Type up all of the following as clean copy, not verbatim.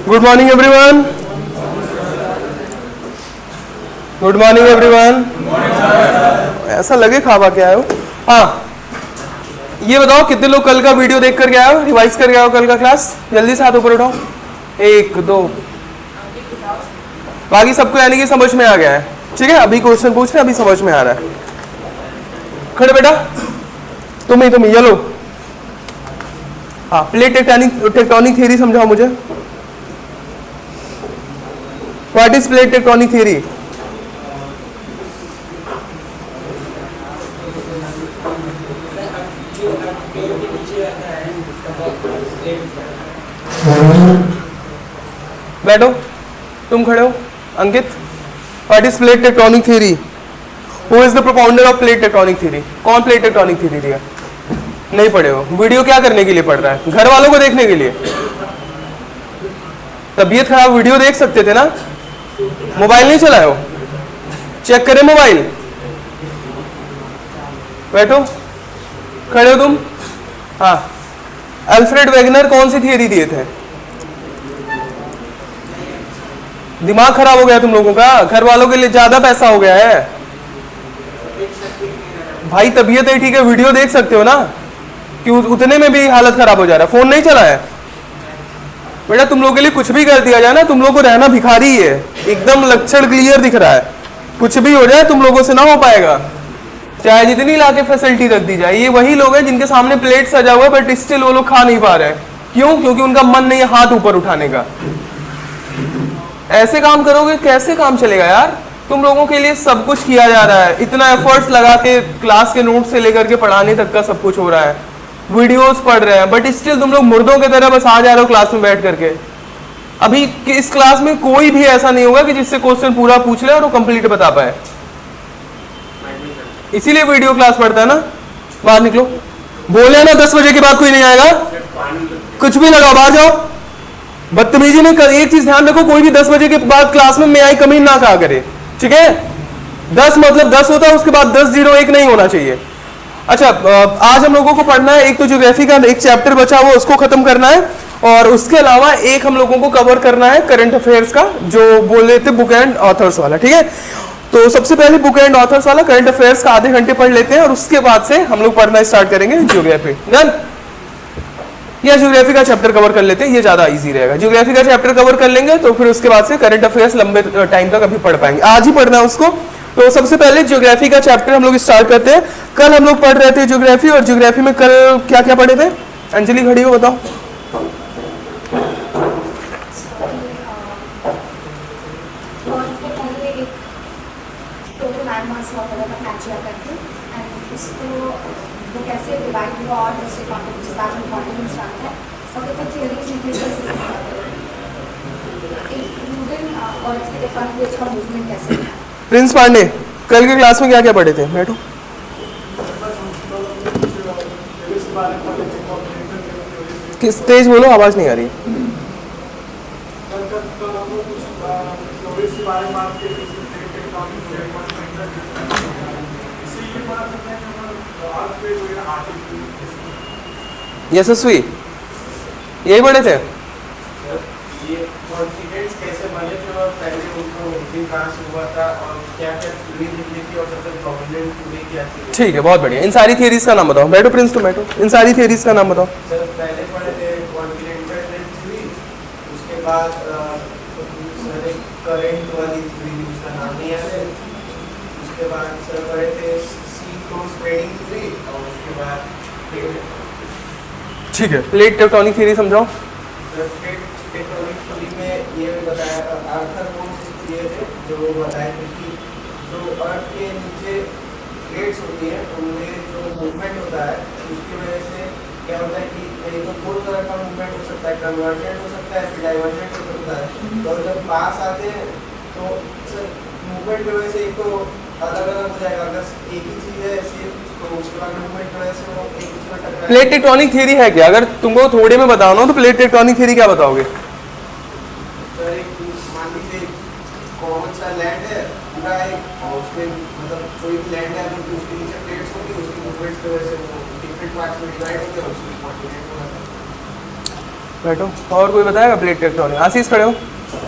Good morning everyone. Good morning everyone. ऐसा लगे खावा के आए हो। हाँ, ये बताओ कितने लोग कल का वीडियो देख कर के आए हो, रिवाइज कर के आए हो कल का क्लास? जल्दी से हाथ ऊपर उठाओ। 1 2। बाकी सबको यानी कि समझ में आ गया है। ठीक है, अभी क्वेश्चन पूछ रहे हैं, अभी समझ में आ रहा है। खड़े बेटा, तुम ही ये लो। हाँ, प्लेट टेक्टोनिक थ्योरी समझाओ मुझे। What is plate tectonic theory? बैठो, तुम खड़े हो। Ankit, what is plate tectonic theory? Who is the propounder of plate tectonic theory? कौन प्लेट टेक्टोनिक थ्योरी दिया? नहीं पढ़े हो। वीडियो क्या करने के लिए पढ़ रहा है? घर वालों को देखने के लिए। तबीयत खराब, वीडियो देख सकते थे ना। मोबाइल नहीं चलाए हो? चेक करें मोबाइल। बैठो, खड़े हो तुम। हाँ, अल्फ्रेड वेगनर कौन सी थियरी दिए थे? दिमाग खराब हो गया तुम लोगों का? घर वालों के लिए ज्यादा पैसा हो गया है भाई। तबीयत है ठीक है, वीडियो देख सकते हो ना, कि उतने में भी हालत खराब हो जा रहा है। फोन नहीं चला है बेटा। तुम लोगों के लिए कुछ भी कर दिया जाए ना, तुम लोगों को रहना भिखारी ही है। एकदम लक्षण क्लियर दिख रहा है। कुछ भी हो जाए तुम लोगों से ना हो पाएगा, चाहे जितनी लाके फैसिलिटी रख दी जाए। ये वही लोग हैं जिनके सामने प्लेट सजा हुआ है बट स्टिल वो लोग खा नहीं पा रहे हैं। क्यों? क्योंकि उनका मन नहीं है हाथ ऊपर उठाने का। ऐसे काम करोगे कैसे काम चलेगा यार? तुम लोगों के लिए सब कुछ किया जा रहा है, इतना एफर्ट्स लगा के क्लास के नोट से लेकर के पढ़ाने तक का सब कुछ हो रहा है, वीडियोस पढ़ रहे हैं, बट स्टिल तुम लोग मुर्दों की तरह बस आ जा रहे हो क्लास में बैठ करके। अभी इस क्लास में कोई भी ऐसा नहीं होगा कि जिससे क्वेश्चन पूरा पूछ ले और वो कंप्लीट बता पाए। इसीलिए वीडियो क्लास पढ़ता है ना। बाहर निकलो। बोले ना 10 बजे के बाद कोई नहीं आएगा। कुछ भी लगाओ, बाहर जाओ। बदतमीजी में एक चीज ध्यान रखो, कोई भी 10 बजे के बाद क्लास में मैं आई कमी ना कहा करे। ठीक है, 10 मतलब 10 होता है, उसके बाद 10-0-1 नहीं होना चाहिए। अच्छा, आज हम लोगों को पढ़ना है, एक तो ज्योग्राफी का एक चैप्टर बचा हुआ उसको खत्म करना है, और उसके अलावा एक हम लोगों को कवर करना है करंट अफेयर्स का, जो बोले थे बुक एंड ऑथर्स वाला। ठीक है, तो सबसे पहले बुक एंड ऑथर्स वाला करंट अफेयर्स का आधे घंटे पढ़ लेते हैं, और उसके बाद से हम लोग पढ़ना स्टार्ट करेंगे ज्योग्राफी। डन? या ज्योग्राफी का चैप्टर कवर कर लेते हैं, ये ज्यादा इजी रहेगा। ज्योग्राफी का चैप्टर कवर कर लेंगे तो फिर उसके बाद से करंट अफेयर्स लंबे टाइम तक अभी पढ़ पाएंगे। आज ही पढ़ना है उसको। तो सबसे पहले ज्योग्राफी का चैप्टर हम लोग स्टार्ट करते हैं। कल हम लोग पढ़ रहे थे ज्योग्राफी, और ज्योग्राफी में कल क्या क्या पढ़े थे? अंजलि खड़ी हो, बताओ। प्रिंस पांडे, कल के क्लास में क्या क्या पढ़े थे? बैठो। किस तेज बोलो, आवाज नहीं आ रही। यशस्वी, यही पढ़े थे? ठीक है, बहुत बढ़िया। इन सारी थियरीज का नाम बताओ। बैठो प्रिंस, तुम बैठो। इन सारी थियरीज का नाम बताओ। सर पहले पढ़े थे कॉन्टिनेंटल थ्योरी, उसके बाद सर एक करंट वाली थ्योरी, उसका नाम नहीं याद है। उसके बाद सर पढ़े थे सी फ्लो स्प्रेडिंग थ्योरी, और उसके बाद ठीक है, प्लेट टेक्टोनिक थ्योरी समझाओ। सर प्लेट टेक्टोनिक थ्योरी में ये बताया, आर्थर बोन्स दिए थे, जो बताए थे कि जो अर्थ के नीचे प्लेट्स होती है उनमें जो मूवमेंट होता है उसकी वजह से क्या होता है कि एक तो दो तरह का मूवमेंट हो सकता है, कन्वर्जेंट हो सकता है, फिर डाइवर्जेंट हो सकता है। तो जब पास आते हैं तो सर मूवमेंट की वजह से एक तो अलग अलग हो जाएगा, अगर एक ही चीज़ है सिर्फ तो उसके बाद मूवमेंट की वजह से वो एक दूसरे में टकराएगा। प्लेट टेक्टोनिक थ्योरी है क्या? अगर तुमको थोड़े में बताना हो तो प्लेट टेक्टोनिक थ्योरी क्या बताओगे? सर एक मान लीजिए कॉमन सा लैंड है पूरा एक, और उसमें मतलब कोई भी लैंड है तो उसके नीचे प्लेट्स होगी, उसकी मूवमेंट्स की वजह से वो डिफरेंट पार्ट्स में डिवाइड होकर उसकी कॉन्टिनेंट होगा। बैठो। और कोई बताएगा प्लेट टेक्टोनिक? आशीष खड़े हो,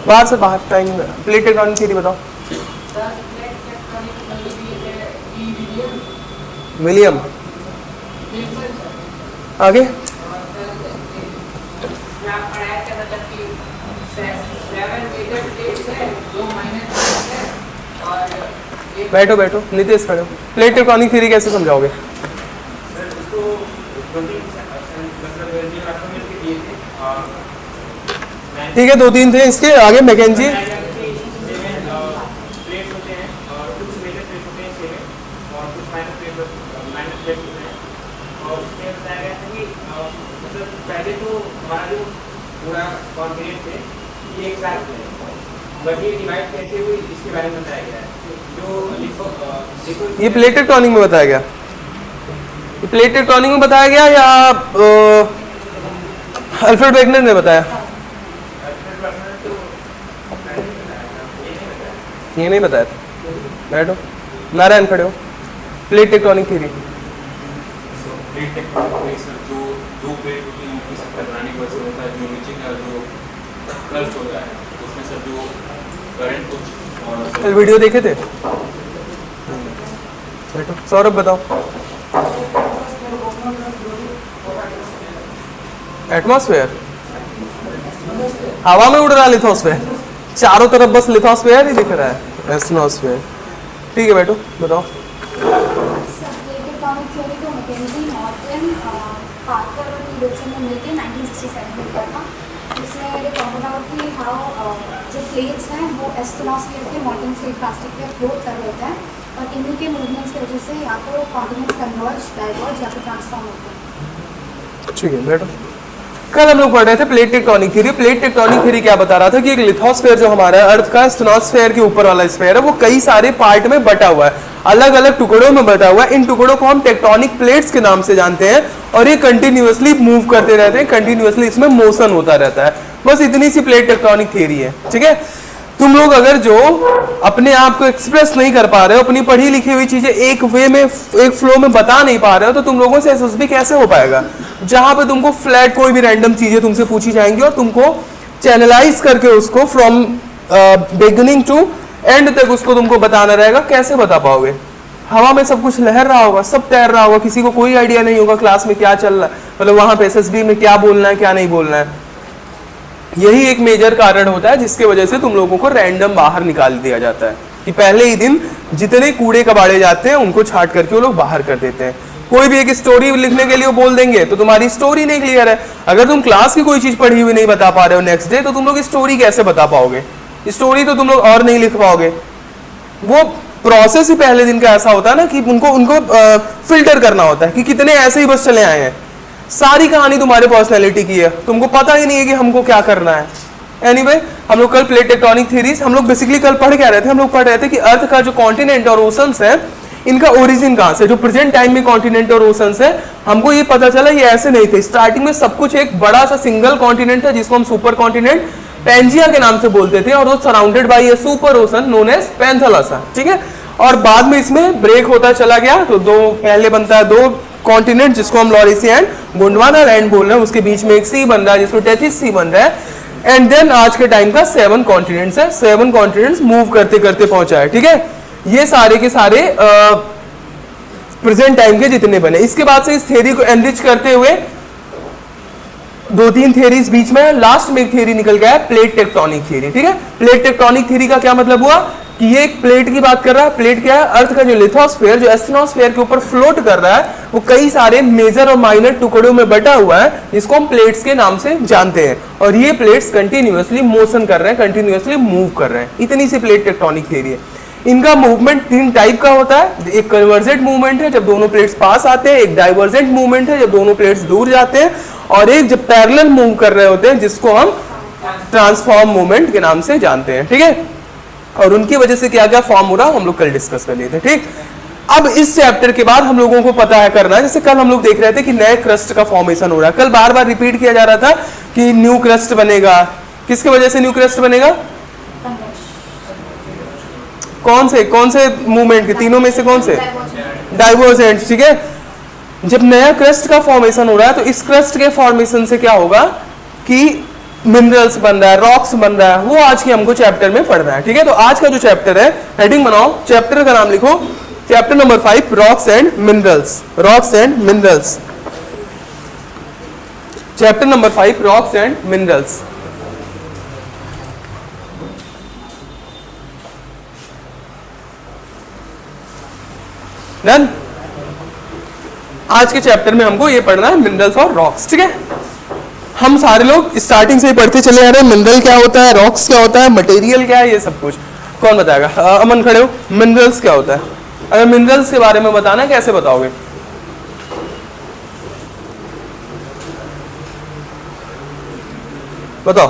बाहर से बाहर, टाइम प्लेट टेक्टोनिक थ्योरी बताओ। विलियम, आगे बैठो बैठो। नितेश खड़े हो। प्लेट टेक्टोनिक थ्योरी कैसे समझाओगे? ठीक है, 2-3 थे इसके। आगे मैकेंजी। पहले तो हमारा जो पूरा कॉन्टिनेंट है ये एक साथ है, बट ये डिवाइड कैसे हुई इसके बारे में बताया गया है। जो देखो ये प्लेट टेक्टोनिक में बताया गया, ये प्लेट टेक्टोनिक में बताया गया या अल्फ्रेड वेगनर ने बताया? ये नहीं बताया था। बैठो। नारायण खड़े हो। Plate tectonic theory. Plate tectonic sir जो दो प्लेट होती हैं उनकी सब टकराने की वजह से होता है, जो नीचे का जो क्रस्ट होता है उसमें सर जो करंट कुछ कल वीडियो देखे थे? बैठो। सौरभ बताओ। एटमॉस्फेयर, हवा में उड़ रहा लिथोस्फेयर, चारों तरफ बस लिथोस्फेयर ही दिख रहा है, एस्ट्रोनोस्फेयर। ठीक है, बैठो बताओ। थ्योरी को मैकेंजी, नॉर्टन, पार्कर और विल्सन ने मिलकर 1967 में किया था। इसमें ये पॉइंट आउट कि हाउ जो प्लेट्स हैं वो एस्ट्रोनॉस्फेयर के मॉडर्न स्लेट प्लास्टिक पे फ्लोट कर रहे होते हैं और इन्हीं के मूवमेंट्स की वजह से या तो कॉन्टिनेंट्स कन्वर्ज, डाइवर्ज या फिर ट्रांसफॉर्म होते हैं। ठीक है, बैठो। कल हम लोग पढ़ रहे थे plate tectonic theory. Plate tectonic theory क्या बता रहा था कि एक लिथोस्फेयर जो हमारा है, अर्थ का स्टेनोस्फेयर के ऊपर वाला स्फेयर है, वो कई सारे पार्ट में बटा हुआ है, अलग अलग टुकड़ों में बटा हुआ है। इन टुकड़ों को हम टेक्टोनिक प्लेट्स के नाम से जानते हैं और ये कंटिन्यूअसली मूव करते रहते हैं, कंटिन्यूअसली इसमें मोशन होता रहता है। बस इतनी सी प्लेट टेक्टोनिक थ्योरी है। ठीक है, तुम लोग अगर जो अपने आप को एक्सप्रेस नहीं कर पा रहे हो, अपनी पढ़ी लिखी हुई चीजें एक वे में, एक फ्लो में बता नहीं पा रहे हो, तो तुम लोगों से एसएसबी कैसे हो पाएगा? जहां पे तुमको फ्लैट कोई भी रैंडम चीजें तुमसे पूछी जाएंगी और तुमको चैनलाइज करके उसको फ्रॉम बिगिनिंग टू एंड तक उसको तुमको बताना रहेगा। कैसे बता पाओगे? हवा में सब कुछ लहर रहा होगा, सब तैर रहा होगा, किसी को कोई आइडिया नहीं होगा क्लास में क्या चल रहा है, मतलब वहां पे एसएसबी में क्या बोलना है क्या नहीं बोलना है। यही एक मेजर कारण होता है जिसके वजह से तुम लोगों को रैंडम बाहर निकाल दिया जाता है कि पहले ही दिन जितने कूड़े कबाड़े जाते हैं उनको छाट करके वो लोग बाहर कर देते हैं। कोई भी एक स्टोरी लिखने के लिए वो बोल देंगे तो तुम्हारी स्टोरी नहीं क्लियर है। अगर तुम क्लास की कोई चीज पढ़ी हुई नहीं बता पा रहे हो नेक्स्ट डे, तो तुम लोग स्टोरी कैसे बता पाओगे? स्टोरी तो तुम लोग और नहीं लिख पाओगे। वो प्रोसेस ही पहले दिन का ऐसा होता है ना कि उनको फिल्टर करना होता है कि कितने ऐसे ही बस चले आए हैं। सारी कहानी तुम्हारे पर्सनैलिटी की है, तुमको पता ही नहीं है कि हमको क्या करना है। एनीवे, हम लोग कल प्लेट टेक्टोनिक थ्योरीज हम लोग बेसिकली कल पढ़ क्या रहे थे? हम लोग पढ़ रहे थे कि अर्थ का जो कॉन्टिनेंट और ओशंस है, इनका ओरिजिन कहां से, जो प्रेजेंट टाइम में कॉन्टिनेंट और ओशंस है, हमको ये पता चला ये ऐसे नहीं थे। स्टार्टिंग में सब कुछ एक बड़ा सा सिंगल कॉन्टिनेंट था जिसको हम सुपर कॉन्टिनेंट पैंजिया के नाम से बोलते थे और वो surrounded by a super ocean known as Panthalassa. ठीक है, और बाद में इसमें ब्रेक होता चला गया, तो दो पहले बनता है दो कॉन्टिनेंट जिसको हम लॉरेशिया एंड गोंडवाना लैंड बोल रहे हैं, उसके बीच में एक सी बन रहा है जिसको टेथिस सी बन रहा है, एंड देन आज के टाइम का 7 कॉन्टिनेंट्स है। 7 कॉन्टिनेंट्स मूव करते करते पहुंचा है। ठीक है, ये सारे के सारे प्रेजेंट टाइम के जितने बने। इसके बाद से इस थ्योरी को एनरिच करते हुए 2-3 थ्योरीज बीच में, लास्ट में एक थ्योरी निकल गया है प्लेट टेक्टोनिक थ्योरी। ठीक है, प्लेट टेक्टोनिक थ्योरी का क्या मतलब हुआ कि ये एक प्लेट की बात कर रहा है। प्लेट क्या है? अर्थ का जो लिथोस्फेयर, जो एस्ट्रोनोस्फेयर के ऊपर फ्लोट कर रहा है, वो कई सारे मेजर और माइनर टुकड़ों में बटा हुआ है जिसको हम प्लेट्स के नाम से जानते हैं। और ये प्लेट्स कंटिन्यूअसली मोशन कर रहे हैं, कंटिन्यूअसली मूव कर रहे हैं। इतनी सी प्लेट टेक्टोनिक थ्योरी है। इनका मूवमेंट 3 टाइप का होता है। एक कन्वर्जेंट मूवमेंट है जब दोनों प्लेट्स पास आते हैं, एक डाइवर्जेंट मूवमेंट है जब दोनों प्लेट्स दूर जाते हैं, और एक जब पैरेलल मूव कर रहे होते हैं जिसको हम ट्रांसफॉर्म मूवमेंट के नाम से जानते हैं। ठीक है, और उनकी वजह से क्या क्या फॉर्म हो रहा है हम लोग कल डिस्कस कर लिए थे। ठीक, अब इस चैप्टर के बाद हम लोगों को पता है करना है, जैसे कल हम लोग देख रहे थे कि नए क्रस्ट का फॉर्मेशन हो रहा है। कल बार बार रिपीट किया जा रहा था कि न्यू क्रस्ट बनेगा। किसके वजह से न्यू क्रस्ट बनेगा? कौन से मूवमेंट के? तीनों में से कौन से? डाइवर्जेंट। ठीक है, जब नया क्रस्ट का फॉर्मेशन हो रहा है तो इस क्रस्ट के फॉर्मेशन से क्या होगा कि मिनरल्स बन रहा है, रॉक्स बन रहा है, वो आज के हमको चैप्टर में पढ़ना है। ठीक है, तो आज का जो चैप्टर है, हेडिंग बनाओ, चैप्टर का नाम लिखो, chapter number 5, rocks and minerals. Rocks and minerals, chapter number 5, rocks and minerals. Done. आज के चैप्टर में हमको ये पढ़ना है मिनरल्स और रॉक्स। ठीक है, हम सारे लोग स्टार्टिंग से ही पढ़ते चले आ रहे हैं, मिनरल क्या होता है, रॉक्स क्या होता है, मटेरियल क्या है, ये सब कुछ। कौन बताएगा? अमन खड़े हो। मिनरल्स क्या होता है? अगर मिनरल्स के बारे में बताना, कैसे बताओगे? बताओ।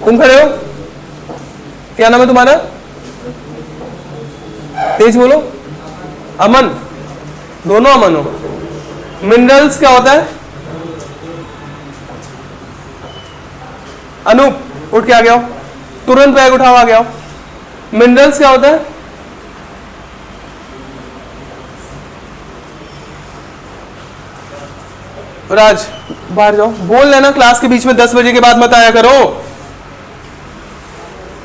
तुम खड़े हो, क्या नाम है तुम्हारा? तेज बोलो। अमन, दोनों अमन हो। मिनरल्स क्या होता है? अनूप उठ के आ गया हो, तुरंत बैग उठाओ, आ गया हो। मिनरल्स क्या होता है? राज बाहर जाओ, बोल लेना क्लास के बीच में, 10 बजे के बाद मत आया करो।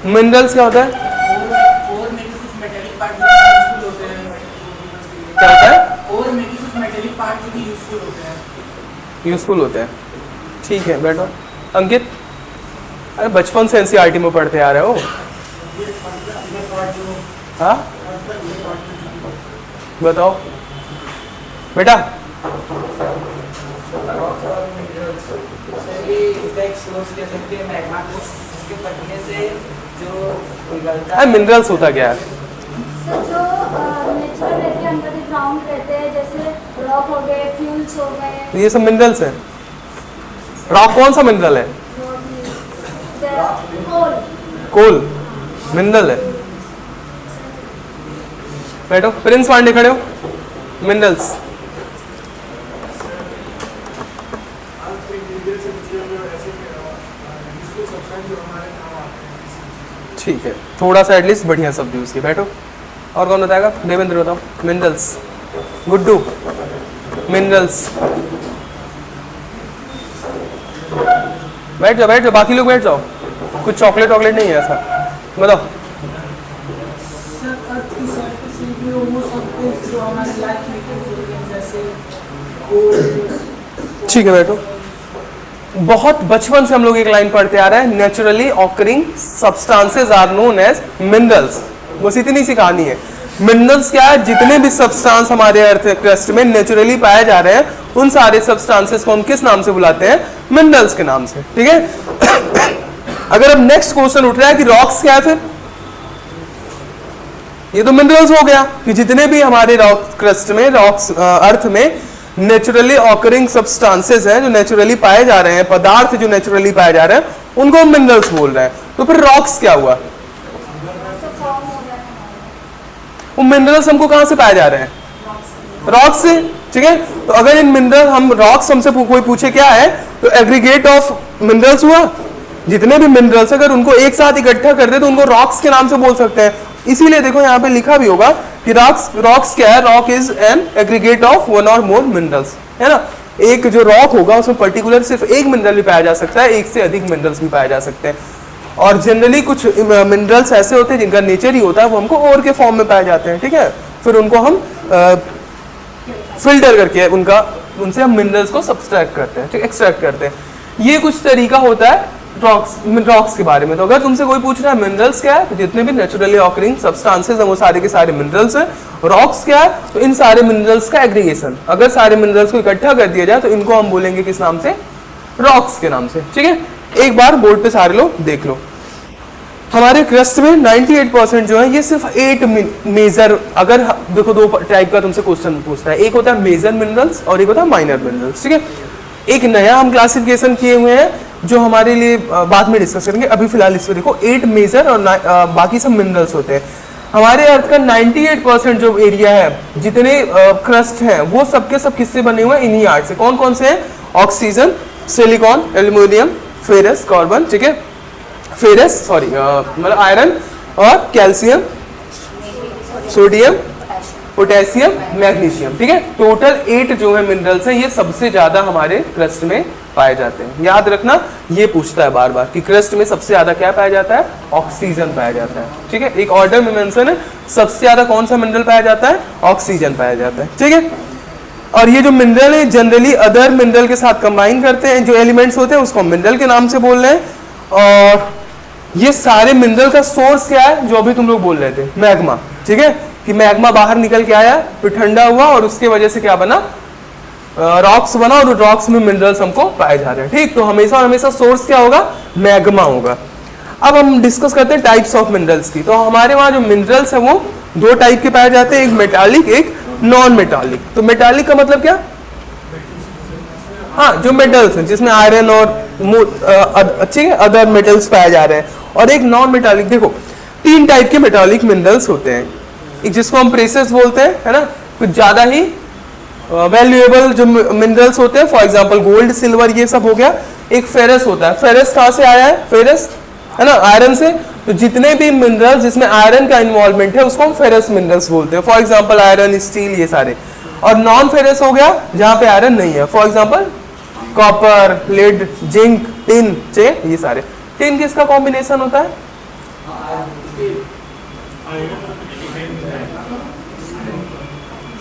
मिनरल्स क्या होता है? और में कुछ मेटालिक पार्ट यूजफुल होते हैं। क्या होता है? और में कुछ मेटालिक पार्ट जो कि यूजफुल होते हैं। यूजफुल होते हैं। ठीक है, बैठो। अंकित, अरे बचपन से एनसीईआरटी में पढ़ते आ रहे हो। हाँ, बताओ बेटा। मिनरल्स होता क्या है? सर जो नेचुरल रहते हैं, अंडरग्राउंड रहते हैं, जैसे रॉक हो गए, फ्यूल्स हो गए, तो ये सब मिनरल्स है। रॉक कौन सा मिनरल है? कोल। कोल मिनरल है। बैठो। प्रिंस पांडे खड़े हो। मिनरल्स, ठीक है, थोड़ा सा एटलीस्ट बढ़िया शब्द यूज किए। बैठो। और कौन बताएगा? देवेंद्र बताओ। मिनरल्स। गुड्डू, मिनरल्स। बैठ जाओ, बैठ जाओ, बाकी लोग बैठ जाओ। कुछ चॉकलेट वॉकलेट नहीं है ऐसा। बताओ। सर अर्थ की सरफेस पे वो सब कुछ जो हमारी लाइफ में यूज होते हैं, जैसे वो। ठीक है, बैठो। बहुत बचपन से हम लोग एक लाइन पढ़ते आ रहे हैं, naturally occurring substances are known as minerals. बस इतनी सी कहानी है। मिनरल्स क्या है? जितने भी सब्सटेंस हमारे अर्थ क्रस्ट में नेचुरली पाए जा रहे हैं, उन सारे सब्सटेंसेस को हम किस नाम से बुलाते हैं? मिनरल्स के नाम से। ठीक है। अगर अब नेक्स्ट क्वेश्चन उठ रहा है कि रॉक्स क्या है, फिर ये तो मिनरल्स हो गया कि जितने भी हमारे रॉक क्रस्ट में, रॉक्स अर्थ में नेचुरली ऑकरिंग सब्सटेंसेस हैं, जो नेचुरली पाए जा रहे हैं, पदार्थ जो नेचुरली पाए जा रहे हैं, उनको हम मिनरल्स बोल रहे हैं। तो फिर रॉक्स क्या हुआ? वो मिनरल्स हमको कहां से पाए जा रहे हैं? रॉक्स से। ठीक है, तो अगर इन मिनरल हम रॉक्स हमसे कोई पूछे क्या है, तो एग्रीगेट ऑफ मिनरल्स हुआ। जितने भी मिनरल्स अगर उनको एक साथ इकट्ठा कर दे तो उनको रॉक्स के नाम से बोल सकते हैं। इसीलिए देखो यहाँ पे लिखा भी होगा कि रॉक्स क्या है? Rock is an aggregate of one और मोर मिनरल्स, है ना। एक जो रॉक होगा उसमें पर्टिकुलर सिर्फ एक मिनरल भी पाया जा सकता है, एक से अधिक मिनरल्स भी पाए जा सकते हैं। और जनरली कुछ मिनरल्स ऐसे होते हैं जिनका नेचर ही होता है वो हमको और के फॉर्म में पाए जाते हैं। ठीक है, फिर उनको हम फिल्टर करके उनसे हम मिनरल्स को सब्सट्रैक्ट करते हैं, एक्सट्रैक्ट करते हैं। ये कुछ तरीका होता है रॉक्स के बारे में। तो अगर तुमसे कोई पूछ रहा है मिनरल्स क्या है, तो जितने भी नेचुरली ऑकरिंग सब्सटेंसेस हैं वो सारे के सारे मिनरल्स हैं। रॉक्स क्या है? तो इन सारे मिनरल्स का एग्रीगेशन। अगर सारे मिनरल्स को इकट्ठा कर दिया जाए तो इनको हम बोलेंगे किस नाम से? रॉक्स के नाम से। ठीक है, एक बार बोर्ड पे सारे लोग देख लो। हमारे क्रस्ट में 98% जो है ये सिर्फ 8 मेजर, अगर देखो दो टाइप का तुमसे क्वेश्चन पूछता है, एक होता है मेजर मिनरल्स और एक होता है माइनर मिनरल्स। ठीक है, एक नया हम क्लासिफिकेशन किए हुए हैं जो हमारे लिए बाद में डिस्कस करेंगे। अभी फिलहाल इसमें देखो 8 मेजर और बाकी सब मिनरल्स होते हैं। हमारे अर्थ का 98% जो एरिया है, जितने क्रस्ट हैं वो सबके सब किससे बने हुए हैं? इन्हीं आर्ट से। कौन कौन से हैं? Oxygen, silicon, aluminium, ferrous, carbon, ठीक है, फेरस मतलब आयरन, और कैल्शियम, सोडियम, पोटेशियम, मैग्नीशियम, ठीक है। टोटल 8 जो है मिनरल्स हैं, ये सबसे ज्यादा हमारे क्रस्ट में पाए जाते हैं। याद रखना, ये पूछता है बार बार कि क्रस्ट में सबसे ज्यादा क्या पाया जाता है, ऑक्सीजन पाया जाता है, ठीक है। एक ऑर्डर में मेंशन है, सबसे ज्यादा कौन सा मिनरल पाया जाता है, ऑक्सीजन पाया जाता है, ठीक है। और ये जो मिनरल है जनरली अदर मिनरल के साथ कंबाइन करते हैं, जो एलिमेंट्स होते हैं उसको मिनरल के नाम से बोल रहे हैं। और ये सारे मिनरल का सोर्स क्या है, जो अभी तुम लोग बोल रहे थे, मैग्मा, ठीक है, कि मैग्मा बाहर निकल के आया, फिर ठंडा हुआ और उसके वजह से क्या बना, रॉक्स बना, और रॉक्स में मिनरल्स हमको पाए जा रहे हैं, ठीक। तो हमेशा हमेशा सोर्स क्या होगा, मैग्मा होगा। अब हम डिस्कस करते हैं टाइप्स ऑफ मिनरल्स की। तो हमारे वहाँ जो मिनरल्स है वो 2 टाइप के पाए जाते हैं, एक मेटालिक, एक नॉन मेटालिक। तो मेटालिक का मतलब क्या, हाँ, जो मेटल्स हैं जिसमें आयरन और अच्छे अदर मेटल्स पाए जा रहे हैं। और एक नॉन मेटालिक, देखो 3 टाइप के मेटालिक मिनरल्स होते हैं। एक जिसको हम प्रेसियस बोलते हैं, है ना, कुछ ज्यादा ही वैल्यूएबल जो मिनरल्स होते हैं, फॉर एग्जांपल गोल्ड, सिल्वर, ये सब हो गया। एक फेरस होता है। फेरस कहाँ से आया है, फेरस, है ना, आयरन से। तो जितने भी मिनरल्स जिसमें आयरन का इन्वॉल्वमेंट है उसको हम फेरस मिनरल्स बोलते हैं, फॉर एग्जांपल आयरन, स्टील, ये सारे। और नॉन फेरस हो गया जहाँ पे आयरन नहीं है, for example copper, lead, zinc, tin, ये सारे। टिन किसका कॉम्बिनेशन होता है,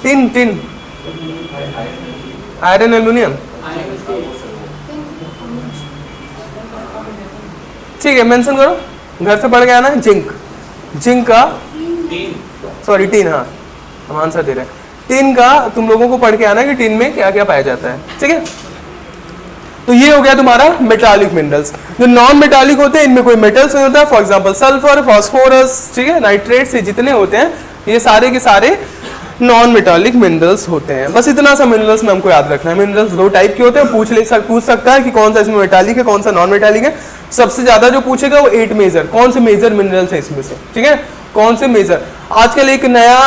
टिन, टिन, आयरन, एल्यूमिनियम, ठीक है, मेंशन करो, घर से पढ़ के आना है। जिंक, जिंक का, सॉरी टिन, हाँ हम आंसर दे रहे हैं। टिन का तुम लोगों को पढ़ के आना है कि टिन में क्या क्या पाया जाता है, ठीक है। तो ये हो गया तुम्हारा मेटालिक मिनरल्स। जो नॉन मेटालिक होते हैं इनमें कोई मेटल्स नहीं होता, फॉर एग्जांपल सल्फर, फास्फोरस, ठीक है, नाइट्रेट से जितने होते हैं ये सारे के सारे नॉन मेटालिक मिनरल्स होते हैं। बस इतना सा मिनरल्स में हमको याद रखना है। मिनरल्स 2 टाइप के होते हैं, पूछ सकता है कि कौन सा इसमें मेटालिक है, कौन सा नॉन मेटालिक है। सबसे ज्यादा जो पूछेगा वो 8 मेजर, कौन से मेजर मिनरल्स है इसमें से, ठीक है, कौन से मेजर। आजकल एक नया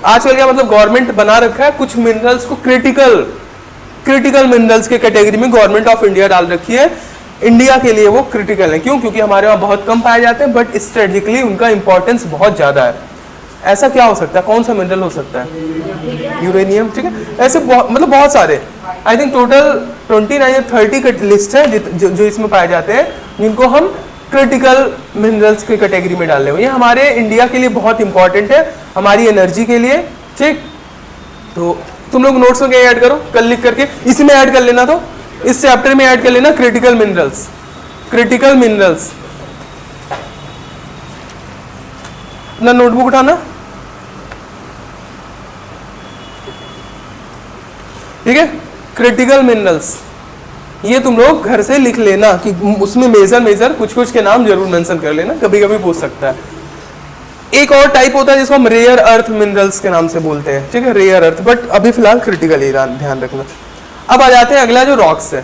आजकल क्या मतलब गवर्नमेंट बना रखा है, कुछ मिनरल्स को क्रिटिकल मिनरल्स के कैटेगरी में गवर्नमेंट ऑफ इंडिया डाल रखी है। इंडिया के लिए वो क्रिटिकल है, क्यों, क्योंकि हमारे वहाँ बहुत कम पाए जाते हैं, बट स्ट्रेटेजिकली उनका इंपॉर्टेंस बहुत ज्यादा है। ऐसा क्या हो सकता है, कौन सा मिनरल हो सकता है, यूरेनियम, ठीक है। ऐसे मतलब बहुत सारे, आई थिंक टोटल 29 या 30 का लिस्ट है जो इसमें पाए जाते हैं, जिनको हम क्रिटिकल मिनरल्स की कैटेगरी में डाल रहे हो। ये हमारे इंडिया के लिए बहुत इंपॉर्टेंट है, हमारी एनर्जी के लिए, ठीक। तो तुम लोग नोट्स में क्या ऐड करो, कल लिख करके इसी में ऐड कर लेना, तो इस चैप्टर में ऐड कर लेना क्रिटिकल मिनरल्स, क्रिटिकल मिनरल्स। अपना नोटबुक उठाना, ठीक है। क्रिटिकल मिनरल्स ये तुम लोग घर से लिख लेना कि उसमें मेजर कुछ के नाम जरूर मेंशन कर लेना, कभी कभी पूछ सकता है। एक और टाइप होता है जिसको हम रेयर अर्थ मिनरल्स के नाम से बोलते हैं, ठीक है, रेयर अर्थ, बट अभी फिलहाल क्रिटिकल ही ध्यान रखना। अब आ जाते हैं अगला जो रॉक्स है।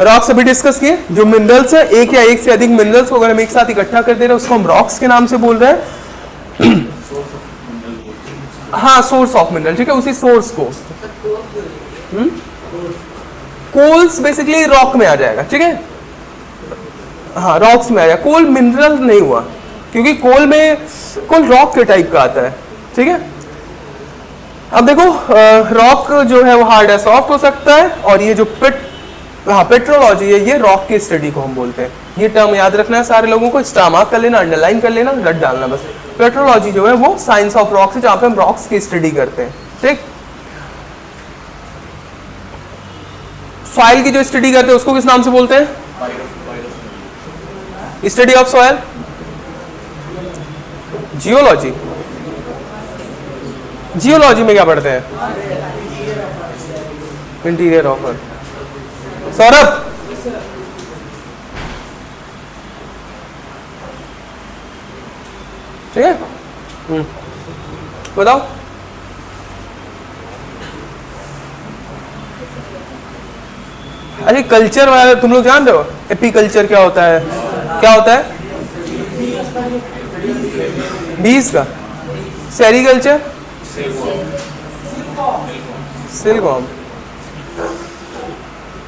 रॉक्स अभी डिस्कस किए, जो मिनरल्स है, एक या एक से अधिक मिनरल्स को अगर हम एक साथ इकट्ठा कर दे रहे हैं उसको हम रॉक्स के नाम से बोल रहे हैं। हाँ, सोर्स ऑफ मिनरल, ठीक है, उसी सोर्स को। कोल्स बेसिकली रॉक में आ जाएगा, ठीक है, हाँ रॉक्स में आ जाएगा। कोल मिनरल नहीं हुआ, क्योंकि कोल रॉक के टाइप का आता है, ठीक है। अब देखो रॉक जो है वो हार्ड है, सॉफ्ट हो सकता है, और ये जो पेट्रोलॉजी है, ये रॉक की स्टडी को हम बोलते हैं। ये टर्म याद रखना है सारे लोगों को, स्टार मार्क कर लेना, अंडरलाइन कर लेना, रट डालना बस। पेट्रोलॉजी जो है वो साइंस ऑफ रॉक्स है, जहाँ पे हम रॉक्स की स्टडी करते हैं, ठीक। सॉइल की जो स्टडी करते हैं उसको किस नाम से बोलते हैं, study of soil, geology. Geology में क्या पढ़ते हैं, इंटीरियर ऑफ अर्थ। सौरभ, ठीक है, बताओ। अरे कल्चर वाले तुम लोग जान रहे हो, एपीकल्चर क्या होता है, क्या होता है, बीज का, सेरीकल्चर, सिल्कवॉर्म।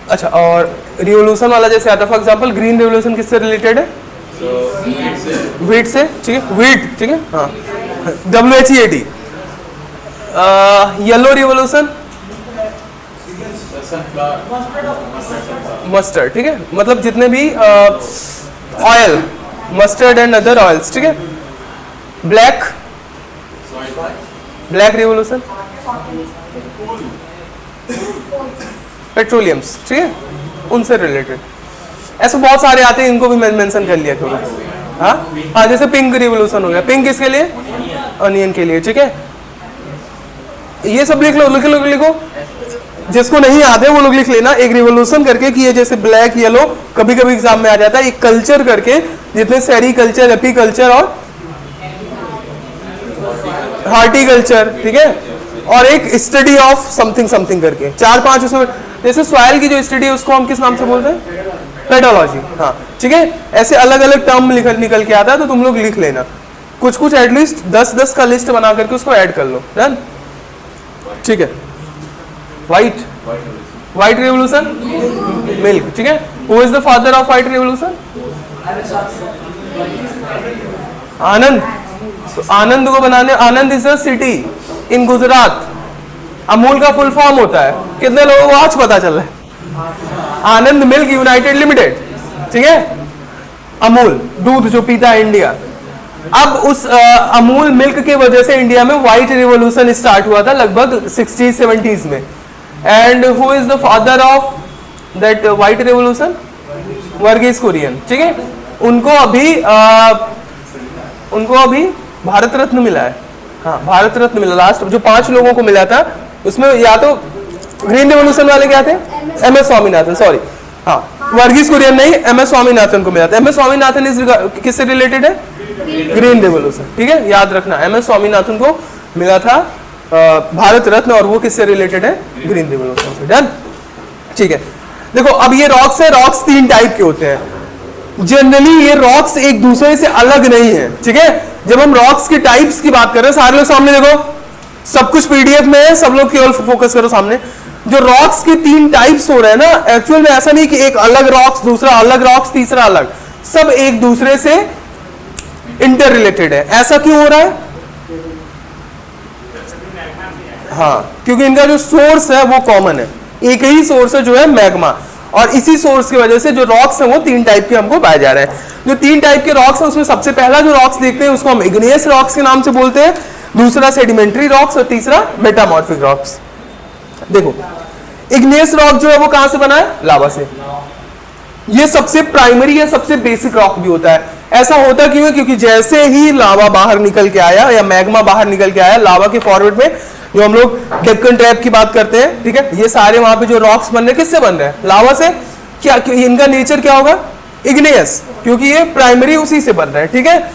अच्छा, और रिवोल्यूशन वाला जैसे आता है, फॉर एग्जांपल ग्रीन रिवोल्यूशन किससे रिलेटेड है, व्हीट से, ठीक है, व्हीट, ठीक है, हाँ, WHEAT। येलो रिवोल्यूशन मस्टर्ड, ठीक है, मतलब जितने भी oil, mustard and other oils, ठीक है। ब्लैक रिवोल्यूशन पेट्रोलियम्स, ठीक है, उनसे रिलेटेड। ऐसे बहुत सारे आते हैं, इनको भी मेंशन कर लिया करो। हाँ, जैसे पिंक रिवोल्यूशन हो गया, पिंक किसके लिए? अनियन के लिए, ठीक है। ये सब लिख लो, लिखो। जिसको नहीं याद है वो लोग लिख लेना, एक रिवोल्यूशन करके कि ये जैसे ब्लैक येलो कभी कभी एग्जाम में आ जाता है, एक कल्चर करके जितने सेरीकल्चर, एपीकल्चर और हार्टिकल्चर, ठीक है, और एक स्टडी ऑफ समथिंग करके 4-5 उसमें, जैसे सॉइल की जो स्टडी है उसको हम किस नाम से बोलते हैं? पेडोलॉजी। हाँ, ठीक है, ऐसे अलग अलग टर्म निकल के आता है, तो तुम लोग लिख लेना कुछ एटलीस्ट 10 का लिस्ट बना करके उसको ऐड कर लो। डन, ठीक है। व्हाइट रिवोल्यूशन, मिल्क, ठीक है। Who is the father of white revolution? Anand. तो आनंद को बनाने, Anand is a city in Gujarat. Amul का फुल फॉर्म होता है, कितने लोगों को आज पता चल रहा है? आनंद मिल्क यूनाइटेड लिमिटेड, ठीक है। अमूल दूध जो पीता है इंडिया। अब उस अमूल मिल्क के वजह से इंडिया में व्हाइट रिवोल्यूशन स्टार्ट हुआ था लगभग 60s-70s में। And who is the father of that white revolution? Verghese Kurien, ठीक है। उनको अभी भारत रत्न मिला है। हाँ, भारत रत्न मिला लास्ट, जो 5 लोगों को मिला था उसमें या तो ग्रीन रिवोल्यूशन वाले क्या थे? MS स्वामीनाथन, सॉरी, हाँ, वर्गीस कुरियन नहीं, MS स्वामीनाथन को मिला था। MS स्वामीनाथन इस किससे रिलेटेड है? ग्रीन रिवोल्यूशन, ठीक है, याद रखना। MS स्वामीनाथन को मिला था भारत रत्न, और वो किससे रिलेटेड है? ग्रीन रिवोल्यूशन से। डन, ठीक है। देखो अब ये रॉक्स है, रॉक्स 3 टाइप के होते हैं। जनरली ये रॉक्स एक दूसरे से अलग नहीं है, ठीक है। जब हम रॉक्स के टाइप्स की बात कर रहे हैं, सारे लोग सामने देखो, सब कुछ PDF में है, सब लोग केवल फोकस करो सामने। जो रॉक्स के 3 टाइप्स हो रहे हैं ना, एक्चुअल में ऐसा नहीं कि एक अलग रॉक्स, दूसरा अलग रॉक्स, तीसरा अलग, सब एक दूसरे से इंटर रिलेटेड है। ऐसा क्यों हो रहा है? हाँ, क्योंकि इनका जो सोर्स है वो कॉमन है, एक ही सोर्स है जो है मैग्मा, और इसी सोर्स की वजह से जो रॉक्स हैं वो 3 टाइप के हमको पाए जा रहे हैं। जो 3 टाइप के रॉक्स हैं उसमें सबसे पहला जो रॉक्स देखते हैं उसको हम इग्नियस रॉक्स के नाम से बोलते हैं, दूसरा सेडिमेंट्री रॉक्स और तीसरा मेटामॉर्फिक रॉक्स। देखो इग्नियस रॉक जो है वो कहां से बना है? लावा से। ये सबसे प्राइमरी या सबसे बेसिक रॉक भी होता है। ऐसा होता क्यों है? क्योंकि जैसे ही लावा बाहर निकल के आया या मैग्मा बाहर निकल के आया, लावा के फॉरवर्ड में जो हम लोग डेक्कन ट्रैप की बात करते हैं, ठीक है, ये सारे वहां पे जो रॉक्स बन रहे हैं किससे बन रहे हैं? लावा से। क्या इनका नेचर क्या होगा? इग्नियस, क्योंकि ये प्राइमरी उसी से बन रहा है, ठीक है।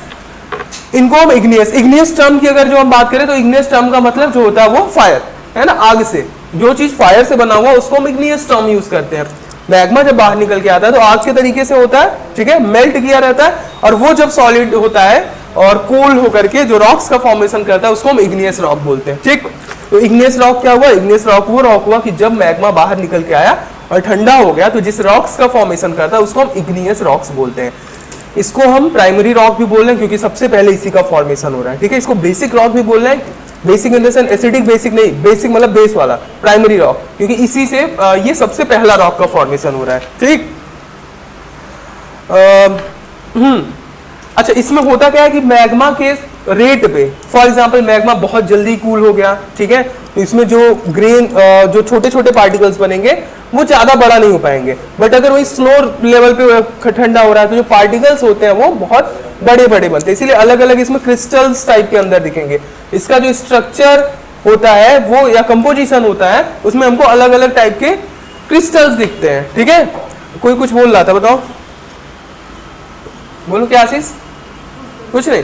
इनको हम इग्नियस टर्म की अगर जो हम बात करें तो इग्नियस टर्म का मतलब जो होता है वो फायर है ना, आग से। जो चीज फायर से बना हुआ उसको हम इग्नियस टर्म यूज करते हैं। मैग्मा जब बाहर निकल के आता है तो आग के तरीके से होता है, ठीक है, मेल्ट किया रहता है, और वो जब सॉलिड होता है और कूल होकर के जो रॉक्स का फॉर्मेशन करता है उसको हम इग्नियस रॉक बोलते हैं, ठीक। तो इग्नियस रॉक क्या हुआ? इग्नियस रॉक वो रॉक हुआ कि जब मैग्मा बाहर निकल के आया और ठंडा हो गया तो जिस रॉक्स का फॉर्मेशन करता है उसको हम इग्नियस रॉक्स बोलते हैं। इसको हम प्राइमरी रॉक भी बोल रहे हैं क्योंकि सबसे पहले इसी का फॉर्मेशन हो रहा है, ठीक है। इसको बेसिक रॉक भी बोल रहे हैं, basic in the sense acidic basic नहीं, बेसिक मतलब बेस वाला, प्राइमरी रॉक, क्योंकि इसी से ये सबसे पहला रॉक का फॉर्मेशन हो रहा है, ठीक। अच्छा, इसमें होता क्या है कि मैग्मा के रेट पे, फॉर एग्जांपल मैग्मा बहुत जल्दी कूल हो गया, ठीक है, तो इसमें जो ग्रेन जो छोटे छोटे पार्टिकल्स बनेंगे वो ज्यादा बड़ा नहीं हो पाएंगे। बट अगर वही स्लो लेवल पे ठंडा हो रहा है तो जो पार्टिकल्स होते हैं वो बहुत बड़े बड़े बनते हैं, इसीलिए अलग अलग इसमें क्रिस्टल्स टाइप के अंदर दिखेंगे। इसका जो स्ट्रक्चर होता है वो या कंपोजिशन होता है उसमें हमको अलग अलग टाइप के क्रिस्टल्स दिखते हैं, ठीक है। कोई कुछ बोल रहा था, बताओ, बोलो क्या आशीष? कुछ नहीं,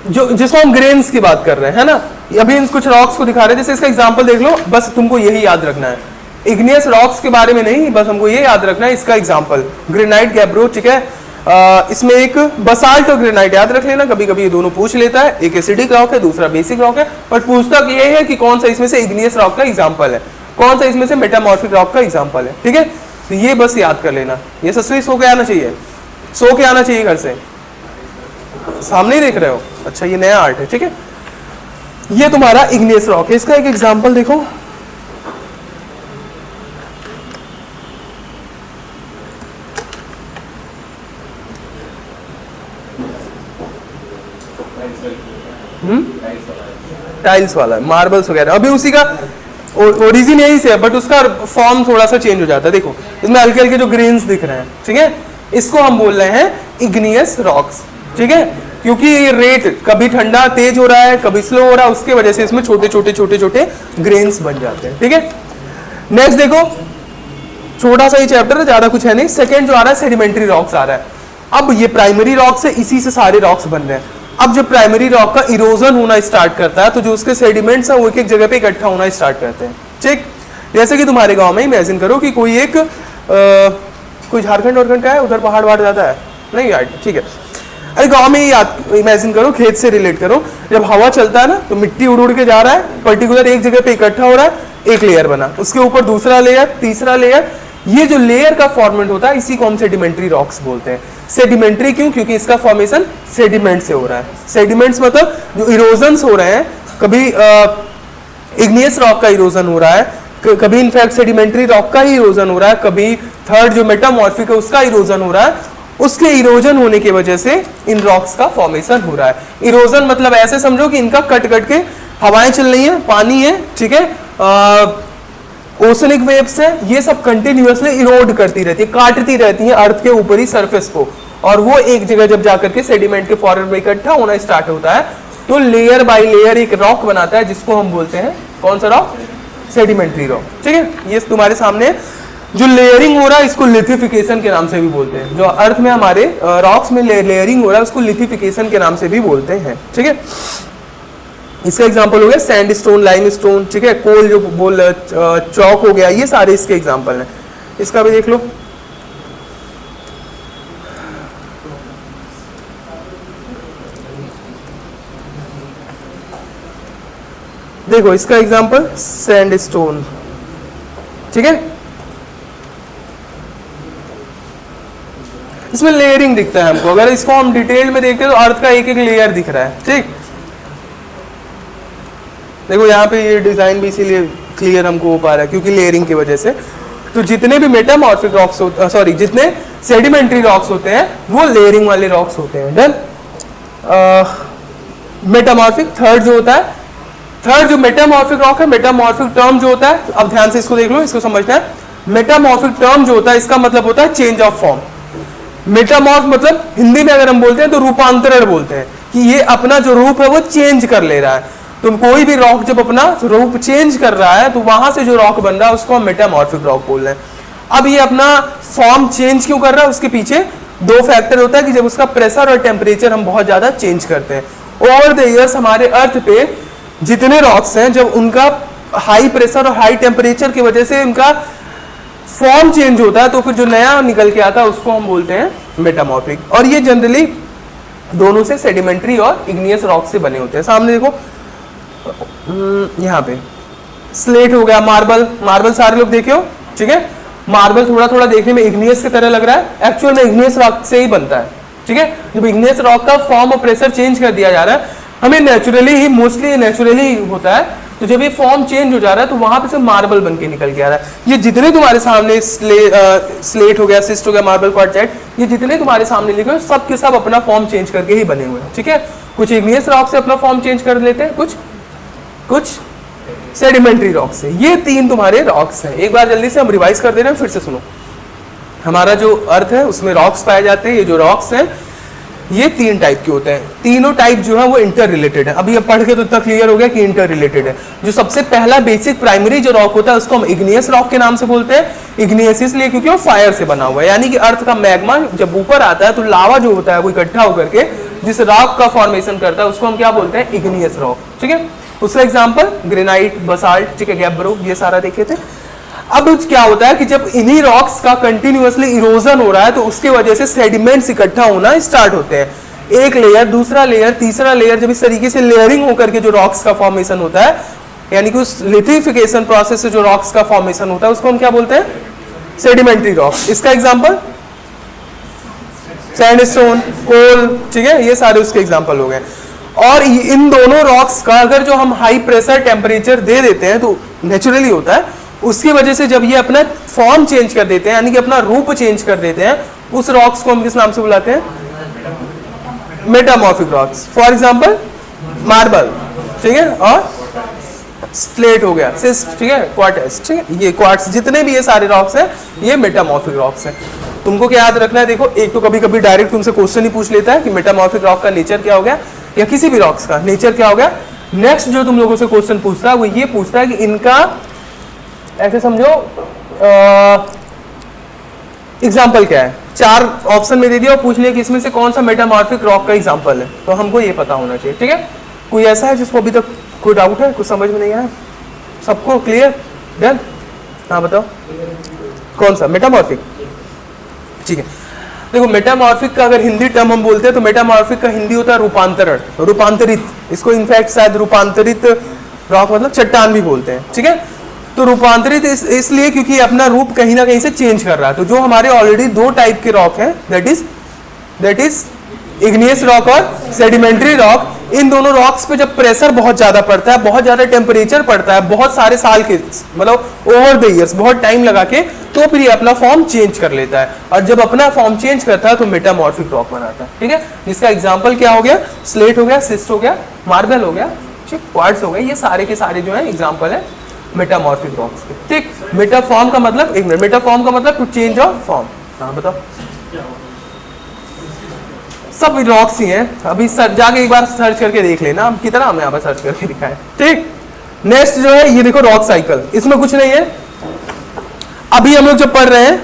जो जिसको हम ग्रेन्स की बात कर रहे हैं, है ना, अभी इन कुछ रॉक्स को दिखा रहे हैं, जैसे इसका एग्जांपल देख लो, बस तुमको यही याद रखना है, इग्नियस रॉक्स के बारे में नहीं, बस हमको ये याद रखना है इसका एग्जांपल ग्रेनाइट, गैब्रो, ठीक है। इसमें एक बसाल्ट और ग्रेनाइट याद रख लेना, कभी कभी ये दोनों पूछ लेता है, एक एसिडिक रॉक है दूसरा बेसिक रॉक है, बट पूछता ये है कि कौन सा इसमें से इग्नियस रॉक का एग्जाम्पल है, कौन सा इसमें से मेटामॉर्फिक रॉक का एग्जाम्पल है, ठीक है। तो ये बस याद कर लेना, ये सस्वी सो के आना चाहिए, सो के आना चाहिए घर से, सामने ही देख रहे हो, अच्छा ये नया आर्ट है, ठीक है। ये तुम्हारा इग्नियस रॉक है। इसका एक एग्जांपल देखो, टाइल्स वाला, मार्बल्स वगैरह, अभी उसी का ओरिजिन यही से है, बट उसका फॉर्म थोड़ा सा चेंज हो जाता है। देखो इसमें हल्के हल्के जो ग्रेन्स दिख रहे हैं, ठीक है, इसको हम बोल रहे हैं इग्नियस रॉक्स, ठीक है, क्योंकि ये रेट कभी ठंडा तेज हो रहा है, कभी स्लो हो रहा है, उसके वजह से इसमें छोटे छोटे छोटे छोटे ग्रेन्स बन जाते हैं, ठीक है। नेक्स्ट देखो, छोटा सा ही चैप्टर है, ज्यादा कुछ है नहीं। सेकंड जो आ रहा है सेडिमेंट्री रॉक्स आ रहा है। अब ये प्राइमरी रॉक्स है, इसी से सारे रॉक्स बन रहे हैं। अब जब प्राइमरी रॉक का इरोजन होना स्टार्ट करता है तो जो उसके सेडिमेंट्स हैं वो एक एक जगह पे इकट्ठा होना स्टार्ट करते हैं, ठीक। जैसे कि तुम्हारे गांव में इमेजिन करो कि कोई एक कोई झारखंड वारखंड का है, उधर पहाड़ वहाड़ जाता है नहीं यार, ठीक है। अरे गांव में ही इमेजिन करो, खेत से रिलेट करो, जब हवा चलता है ना तो मिट्टी उड़ उड़ के जा रहा है, पर्टिकुलर एक जगह पे इकट्ठा हो रहा है, एक लेयर बना, उसके ऊपर दूसरा लेयर, तीसरा लेयर, ये जो लेयर का फॉर्मेट होता है इसी को हम सेडिमेंट्री रॉक्स बोलते हैं। सेडिमेंट्री क्यों? क्योंकि इसका फॉर्मेशन सेडिमेंट से हो रहा है। सेडिमेंट्स मतलब जो इरोजन्स हो रहे हैं, कभी इग्नियस रॉक का इरोजन हो रहा है, कभी इनफैक्ट सेडिमेंट्री रॉक का ही इरोजन हो रहा है, कभी थर्ड जो मेटामॉर्फिक है उसका इरोजन हो रहा है। उसके इरोजन होने की वजह से इन रॉक्स का फॉर्मेशन हो रहा है। इरोजन मतलब ऐसे समझो कि इनका कट कट के हवाएं चल रही हैं, पानी है, ठीक है, ओशनिक वेव्स है, ये सब कंटिन्यूअसली इरोड करती रहती है, काटती रहती है अर्थ के ऊपरी सरफेस को, और वो एक जगह जब जाकर के सेडिमेंट के फॉर्म में इकट्ठा होना स्टार्ट होता है तो लेयर बाय लेयर एक रॉक बनाता है, जिसको हम बोलते हैं कौन सा रॉक? सेडिमेंट्री रॉक, ठीक है। ये तुम्हारे सामने जो लेयरिंग हो रहा है इसको लिथिफिकेशन के नाम से भी बोलते हैं। जो अर्थ में हमारे रॉक्स में लेयरिंग हो रहा है उसको लिथिफिकेशन के नाम से भी बोलते हैं, ठीक है। इसका एग्जांपल हो गया सैंडस्टोन, लाइमस्टोन, ठीक है, कोल जो बोल चौक हो गया, ये सारे इसके एग्जांपल हैं। इसका भी देख लो, देखो इसका एग्जांपल सैंडस्टोन, ठीक है, इसमें लेयरिंग दिखता है हमको। अगर इसको हम डिटेल में देखते हैं तो अर्थ का एक एक लेयर दिख रहा है, ठीक। देखो यहाँ पे ये डिजाइन भी इसीलिए क्लियर हमको हो पा रहा है क्योंकि लेयरिंग की वजह से। तो जितने भी मेटामॉर्फिक रॉक्स होते, सॉरी जितने सेडिमेंट्री रॉक्स होते हैं वो लेयरिंग वाले रॉक्स होते हैं। डन। मेटामॉर्फिक थर्ड जो होता है, थर्ड जो मेटामॉर्फिक रॉक है, मेटामॉर्फिक टर्म जो होता है, अब ध्यान से इसको देख लो, इसको समझना है। मेटामॉर्फिक टर्म जो होता है इसका मतलब होता है चेंज ऑफ फॉर्म। मेटामॉर्फ मतलब हिंदी में अगर हम बोलते हैं तो रूपांतरण बोलते हैं, कि ये अपना जो रूप है वो चेंज कर ले रहा है। तो कोई भी रॉक जब अपना रूप चेंज कर रहा है तो वहां से जो रॉक बन रहा है उसको हम मेटामॉर्फिक रॉक बोल रहे हैं। अब ये अपना फॉर्म चेंज क्यों कर रहा है? उसके पीछे दो फैक्टर होता है कि जब उसका प्रेशर और टेम्परेचर हम बहुत ज्यादा चेंज करते हैं। ओवर द ईयर्स हमारे अर्थ पे जितने रॉक्स हैं, जब उनका हाई प्रेशर और हाई टेम्परेचर की वजह से उनका फॉर्म चेंज होता है तो फिर जो नया निकल के आता है उसको हम बोलते हैं मेटामॉर्फिक। और ये जनरली दोनों से सेडिमेंट्री और इग्नियस रॉक से बने होते हैं। सामने देखो यहाँ पे स्लेट हो गया, मार्बल, मार्बल सारे लोग देखे हो, ठीक है। मार्बल थोड़ा थोड़ा देखने में इग्नियस की तरह लग रहा है, एक्चुअल में इग्नियस रॉक से ही बनता है, ठीक है। जब इग्नियस रॉक का फॉर्म और प्रेशर चेंज कर दिया जा रहा है, हमें नेचुरली ही, मोस्टली नेचुरली होता है, तो जब ये फॉर्म चेंज हो जा रहा है तो वहां पे से मार्बल बन के निकल के आ रहा है। ये जितने तुम्हारे सामने स्लेट हो गया, सिस्ट हो गया, मार्बल, क्वार्टजाइट, ये जितने तुम्हारे सामने लिखे हो सब के सब अपना फॉर्म चेंज करके ही बने हुए हैं, ठीक है। कुछ इग्नियस रॉक से अपना फॉर्म चेंज कर लेते हैं, कुछ सेडिमेंट्री रॉक से। ये तीन तुम्हारे रॉक्स हैं। एक बार जल्दी से हम रिवाइज कर दे रहे हैं, फिर से सुनो। हमारा जो अर्थ है उसमें रॉक्स पाए जाते हैं। ये जो रॉक्स हैं ये तीन टाइप के होते हैं। तीनों टाइप जो है वो इंटर रिलेटेड है। अभी अब पढ़ के तो इतना क्लियर हो गया कि इंटर रिलेटेड है। जो सबसे पहला बेसिक प्राइमरी जो रॉक होता है उसको हम इग्नियस रॉक के नाम से बोलते हैं। इग्नियस इसलिए क्योंकि वो फायर से बना हुआ है, यानी कि अर्थ का मैग्मा जब ऊपर आता है तो लावा जो होता है वो इकट्ठा होकर के जिस रॉक का फॉर्मेशन करता है उसको हम क्या बोलते हैं? इग्नियस रॉक, ठीक है। उसका एग्जाम्पल ग्रेनाइट, बसाल्ट, ठीक है, गैब्रो, ये सारा देखे थे। अब क्या होता है कि जब इन्हीं रॉक्स का कंटिन्यूअसली इरोजन हो रहा है तो उसके वजह से सेडिमेंट्स इकट्ठा होना स्टार्ट होते हैं। एक लेयर, दूसरा लेयर, तीसरा लेयर, जब इस तरीके से लेयरिंग होकर के जो रॉक्स का फॉर्मेशन होता है, यानी कि उस लिथिफिकेशन प्रोसेस से जो रॉक्स का फॉर्मेशन होता है उसको हम क्या बोलते हैं? Sedimentary rocks. इसका एग्जाम्पल सैंडस्टोन, कोल, ठीक है, ये सारे उसके एग्जाम्पल हो गए। और इन दोनों रॉक्स का अगर जो हम हाई प्रेशर टेम्परेचर दे देते हैं तो नेचुरली होता है, उसकी वजह से जब ये अपना फॉर्म चेंज कर देते हैं यानी कि अपना रूप चेंज कर देते हैं, उस रॉक्स को हम किस नाम से बुलाते हैं? Metamorphic rocks. For example marble, ठीक है, और स्लेट हो गया, सिस्ट, ठीक है, क्वार्ट्ज, ठीक है, ये क्वार्ट्ज, जितने भी ये सारे रॉक्स हैं ये मेटामॉर्फिक रॉक्स हैं। तुमको क्या याद रखना है? देखो, एक तो कभी कभी डायरेक्ट तुमसे क्वेश्चन ही पूछ लेता है कि मेटामॉर्फिक रॉक का नेचर क्या हो गया, या किसी भी रॉक्स का नेचर क्या हो गया। नेक्स्ट जो तुम लोगों से क्वेश्चन पूछता है वो ये पूछता है कि इनका, ऐसे समझो, एग्जाम्पल क्या है, 4 ऑप्शन में दे दिया और पूछ लिया कि इसमें से कौन सा मेटामॉर्फिक रॉक का एग्जाम्पल है, तो हमको ये पता होना चाहिए, ठीक है। कोई ऐसा है जिसको अभी तक कोई डाउट है, कुछ समझ में नहीं आया? सबको क्लियर? डन? हाँ बताओ, कौन सा मेटामॉर्फिक? ठीक है, देखो मेटामॉर्फिक का अगर हिंदी टर्म हम बोलते हैं तो मेटामॉर्फिक का हिंदी होता है रूपांतरण, रूपांतरित। इसको इनफैक्ट शायद रूपांतरित रॉक मतलब चट्टान भी बोलते हैं, ठीक है। तो रूपांतरित इसलिए क्योंकि अपना रूप कहीं ना कहीं से चेंज कर रहा है। तो जो हमारे ऑलरेडी 2 टाइप के रॉक हैं, दैट इज इग्नियस रॉक और सेडिमेंट्री रॉक। इन दोनों रॉक्स पे जब प्रेशर बहुत ज्यादा पड़ता है, बहुत ज्यादा टेम्परेचर पड़ता है, बहुत सारे साल के, मतलब ओवर द ईयर्स, बहुत टाइम लगा के, तो फिर ये अपना फॉर्म चेंज कर लेता है। और जब अपना फॉर्म चेंज करता है तो मेटामॉर्फिक रॉक बनाता है, ठीक है। जिसका एग्जाम्पल क्या हो गया? स्लेट हो गया, सिस्ट हो गया, मार्बल हो गया, ठीक, क्वार्ट्ज हो गए, ये सारे के सारे जो है एग्जाम्पल है मेटामॉर्फिक रॉक्स के, ठीक। मेटाफॉर्म का मतलब, एक मिनट, मेटाफॉर्म का मतलब टू चेंज ऑफ फॉर्म। हाँ बताओ, सब रॉक्स ही हैं, अभी जाके एक बार सर्च करके देख लेना, हम कितना हमने यहाँ पर सर्च करके दिखा है, ठीक। नेक्स्ट जो है ये देखो रॉक साइकिल, इसमें कुछ नहीं है। अभी हम लोग जब पढ़ रहे हैं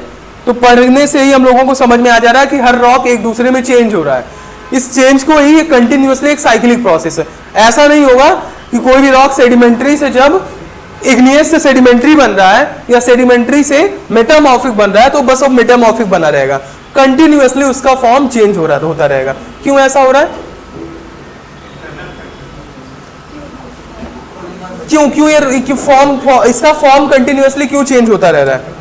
तो पढ़ने से ही हम लोगों को समझ में आ जा रहा है कि हर रॉक एक दूसरे में चेंज हो रहा है। इस चेंज को ही कंटिन्यूअसली एक साइक्लिक प्रोसेस है। ऐसा नहीं होगा कि कोई भी रॉक सेडिमेंट्री से जब इग्नियस से सेडिमेंट्री बन रहा है या सेडिमेंट्री से मेटामॉर्फिक बन रहा है तो बस अब मेटामॉर्फिक बना रहेगा, कंटिन्यूअसली उसका फॉर्म चेंज हो रहा होता रहेगा। क्यों ऐसा हो रहा है? क्यों क्यों ये फॉर्म, इसका फॉर्म कंटिन्यूअसली क्यों चेंज होता रह रहा है?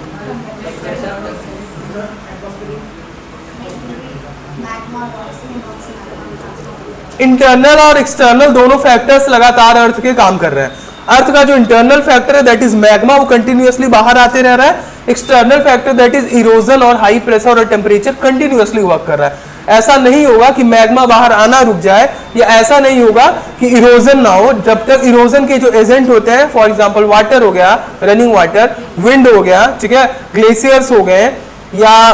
इंटरनल और एक्सटर्नल दोनों फैक्टर्स लगातार अर्थ के काम कर रहे हैं। अर्थ का जो इंटरनल फैक्टर है दैट इज मैग्मा, वो कंटिन्यूअसली बाहर आते रह रहा है। External factor that is erosion और हाई प्रेशर और टेम्परेचर कंटिन्यूअसली वर्क कर रहा है। ऐसा नहीं होगा कि मैग्मा बाहर आना रुक जाए, या ऐसा नहीं होगा कि इरोजन ना हो। जब तक इरोजन के जो एजेंट होते हैं, फॉर एग्जांपल वाटर हो गया, रनिंग वाटर, विंड हो गया, ठीक है, ग्लेशियर्स हो गए, या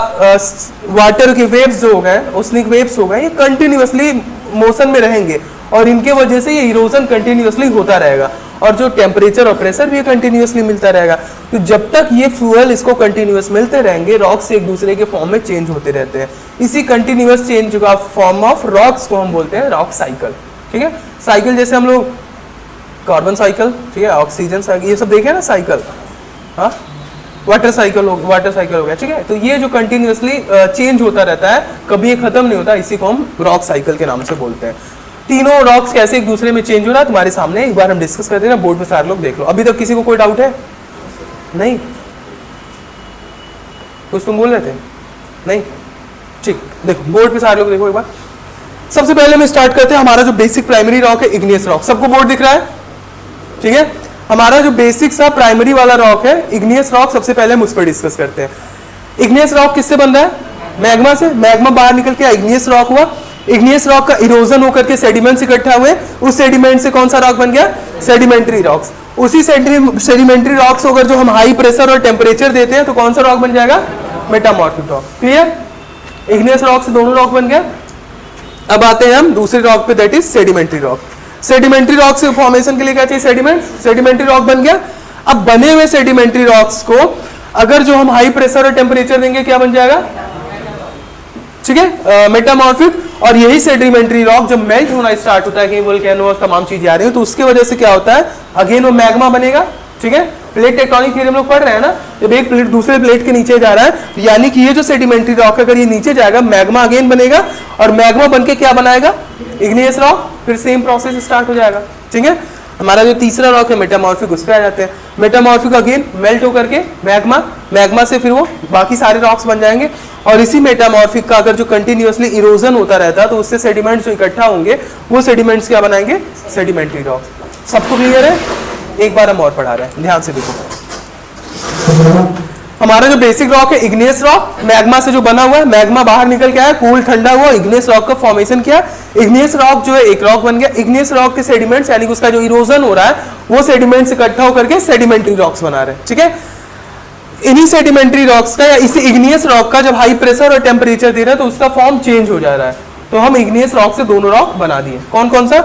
वाटर के वेव्स जो हो गए, ओशनिक वेव्स हो गए, ये कंटिन्यूअसली मोशन में रहेंगे और इनके वजह से ये इरोजन कंटिन्यूअसली होता रहेगा और जो टेम्परेचर और प्रेशर भी कंटिन्यूअसली मिलता रहेगा। तो जब तक ये फ्यूल इसको कंटिन्यूअस मिलते रहेंगे, रॉक्स एक दूसरे के फॉर्म में चेंज होते रहते हैं। इसी कंटिन्यूअस चेंज का फॉर्म ऑफ रॉक्स को हम बोलते हैं रॉक साइकिल, ठीक है। साइकिल जैसे हम लोग कार्बन साइकिल, ठीक है, ऑक्सीजन साइकिल, ये सब देखे ना साइकिल, हाँ, वाटर साइकिल हो गया, ठीक है। तो ये जो कंटिन्यूअसली चेंज होता रहता है, कभी ये खत्म नहीं होता, इसी को हम रॉक साइकिल के नाम से बोलते हैं। तीनों रॉक्स कैसे एक दूसरे में चेंज हो रहा है तुम्हारे सामने एक बार हम डिस्कस करते हैं, बोर्ड पे सारे लोग देख लो। अभी तक किसी को कोई डाउट है? नहीं? कुछ तुम बोल रहे थे? नहीं? ठीक, देखो बोर्ड पे सारे लोग देखो एक बार। सबसे पहले हम स्टार्ट करते हैं, हमारा जो बेसिक प्राइमरी रॉक है इग्नियस रॉक। सबको बोर्ड दिख रहा है? ठीक है, हमारा जो बेसिक सा प्राइमरी वाला रॉक है इग्नियस रॉक, सबसे पहले हम उस पर डिस्कस करते हैं। इग्नियस रॉक किससे बन रहा है? मैग्मा से। मैग्मा बाहर निकल के इग्नियस रॉक हुआ। इग्नियस रॉक का इरोजन होकर के सेडिमेंट्स इकट्ठा हुए, उस सेडिमेंट से कौन सा रॉक बन गया? Sedimentary rocks. उसी सेडिमेंट्री रॉक्स अगर जो हम हाई प्रेशर और टेम्परेचर देते हैं तो कौन सा रॉक बन जाएगा? Metamorphic rock. Clear? Igneous rock से दोनों रॉक बन गया। अब आते हैं हम दूसरे रॉक पे, that is sedimentary rock. Sedimentary rock से फॉर्मेशन के लिए क्या चाहिए? सेडिमेंट। सेडिमेंट्री रॉक बन गया। अब बने हुए सेडिमेंट्री रॉक्स को अगर जो हम हाई प्रेशर और टेम्परेचर देंगे क्या बन जाएगा? ठीक है, मेटामॉर्फिक। और यही सेडिमेंट्री रॉक जब मेल्ट होना स्टार्ट होता है, कहीं वोल्केनो और तमाम चीजें आ रही हैं, तो उसके वजह से क्या होता है? अगेन वो मैग्मा बनेगा। ठीक है, प्लेट टेक्टोनिक थ्योरी हम लोग पढ़ रहे हैं ना, जब एक प्लेट दूसरे प्लेट के नीचे जा रहा है, यानी कि ये जो सेडिमेंट्री रॉक है अगर ये नीचे जाएगा, मैग्मा अगेन बनेगा और मैग्मा बनके क्या बनाएगा? Igneous rock. फिर सेम प्रोसेस स्टार्ट हो जाएगा। ठीक है, हमारा जो तीसरा रॉक है मेटामॉर्फिक, उस पर आ जाते हैं। मेटामॉर्फिक अगेन मेल्ट होकर के मैग्मा, मैग्मा से फिर वो बाकी सारे रॉक्स बन जाएंगे। और इसी मेटामॉर्फिक का अगर जो कंटिन्यूअसली इरोजन होता रहता है तो उससे सेडिमेंट्स जो इकट्ठा होंगे वो सेडिमेंट्स क्या बनाएंगे, सेडिमेंट्री रॉक्स। सबको क्लियर है? एक बार हम और पढ़ा रहे हैं, ध्यान से देखो। हमारा जो बेसिक रॉक है इग्नियस रॉक, मैग्मा से जो बना हुआ है, मैग्मा बाहर निकल के आया, कूल ठंडा हुआ, इग्नियस रॉक का फॉर्मेशन किया, इग्नियस रॉक जो है एक रॉक बन गया। इग्नियस रॉक के सेडिमेंट्स यानी कि उसका जो इरोजन हो रहा है वो सेडिमेंट्स इकट्ठा होकर के सेडिमेंट्री रॉक्स बना रहे हैं, ठीक है। इन्हीं सेडिमेंट्री रॉक्स का या इसी इग्नियस रॉक का जब हाई प्रेशर और टेम्परेचर दे रहे हैं तो उसका फॉर्म चेंज हो जा रहा है। तो हम इग्नियस रॉक से दोनों रॉक बना दिए। कौन कौन सा?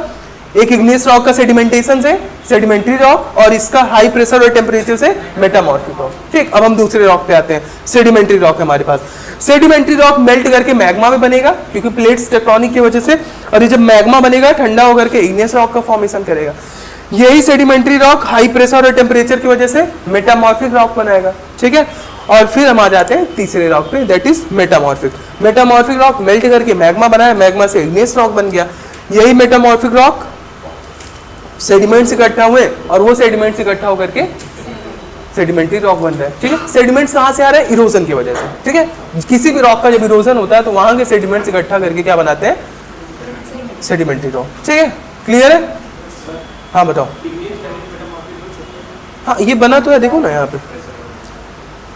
एक इग्नियस रॉक का सेडिमेंटेशन से सेडिमेंट्री रॉक, और इसका हाई प्रेशर और टेम्परेचर से मेटामॉर्फिक रॉक। ठीक, अब हम दूसरे रॉक पे आते हैं। सेडिमेंट्री रॉक है हमारे पास। सेडिमेंट्री रॉक मेल्ट करके मैग्मा में बनेगा क्योंकि प्लेट्स टेक्टोनिक की वजह से, और ये जब मैग्मा बनेगा ठंडा होकर के इग्नियस रॉक का फॉर्मेशन करेगा। यही सेडिमेंट्री रॉक हाई प्रेशर और टेम्परेचर की वजह से मेटामॉर्फिक रॉक बनाएगा, ठीक है। और फिर हम आ जाते हैं तीसरे रॉक पे, that is metamorphic. Metamorphic rock melt करके मैग्मा बनाया, मैग्मा से इग्नियस रॉक बन गया। यही मेटामॉर्फिक रॉक सेडिमेंट्स इकट्ठा हुए और वो सेडिमेंट्स इकट्ठा होकर के सेडिमेंट्री रॉक बन रहा है, ठीक है। सेडिमेंट्स कहाँ से आ रहे हैं? इरोजन की वजह से, ठीक है। किसी भी रॉक का जब इरोजन होता है तो वहां के सेडिमेंट्स इकट्ठा करके क्या बनाते हैं? सेडिमेंट्री रॉक, ठीक है। क्लियर है? हाँ बताओ। हाँ ये बना तो है, देखो ना यहाँ पे।